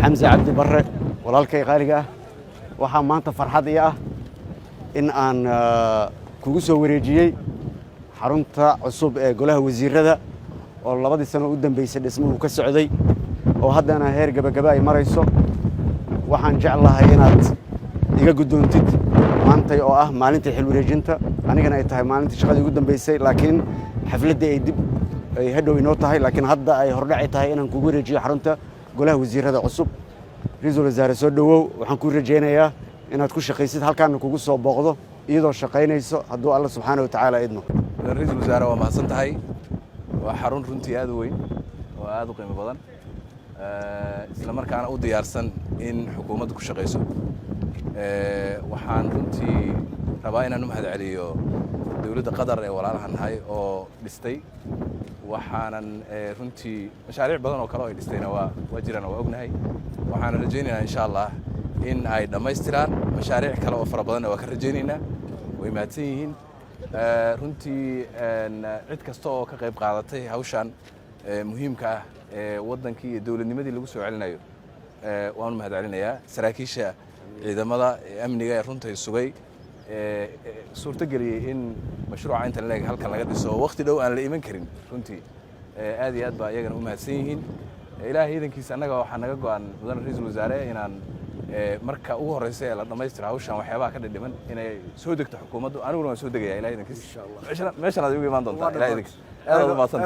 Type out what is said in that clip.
حمزة عبد برre walaalkay qaaliga ah waxaa maanta farxad ii ah in aan kugu soo wareejiyay xarunta cusub ee golaha wasiirada oo labadii sano u dambeysay dhismuhu ka socday oo haddana heer gabagaba ay marayso waxaan jeclahay inaad iga gudoontid maantay oo ah maalintii xil wareejinta anigana ay tahay maalintii shaqadii ugu dambeysay laakiin xafladii ay dib ay hadhow inoo tahay laakiin hadda ay hordhaci tahay inaan kugu wareejiyo xarunta golaha wasiirada cusub رئيس الوزراء soo dhawow waxaan ku rajeynayaa inaad ku shaqaysid halkaan kugu soo booqdo iyadoo shaqaynayso hadduu Allah subhanahu wa ta'ala idmo رئيس الوزراء waa mahadsan tahay waa xarun runtii aad u weyn oo aad u qiimo badan isla markaana u diyaarsan in xukuumaddu ku shaqayso waxaan runtii rabaa inaan u mahadceliyo dawladda Qatar ee walaalahan nahay oo dhistay waxaanan runtii mashaariic badan oo kale oo ay dhistayna waa jiraan oo ognahay waxaan rajaynaynaa insha Allah in ay dhameystiraan mashaariic kale oo fara badan oo ka rajaynaynaa way maadsan yihiin runtii cid kasta oo ka qayb qaadatay hawshan muhiimka ah ee wadankii iyo dawladnimadii lagu soo celinayo waan mahadcelinayaa saraakiisha ciidamada amniga ee runtii sugay suurta galiyay in mashruuca inta leeg halkan laga dhiso waqti dhow aan la iman karin runtii aad iyo aad baa iyagana u mahadsan yihiin ilaahay idankiisa annaga waxaa naga go'an mudan ra'iisul wasaare inaan marka ugu horeysa ee la dhameystiro hawshan waxyaabaha ka dhidhiman inay soo degto xukuumaddu aniguna waan soo degayaa ilaahay idankiisa insha Allah meeshan aad ugu imaan doontaa ilaahay idankiisa aad u mahadsan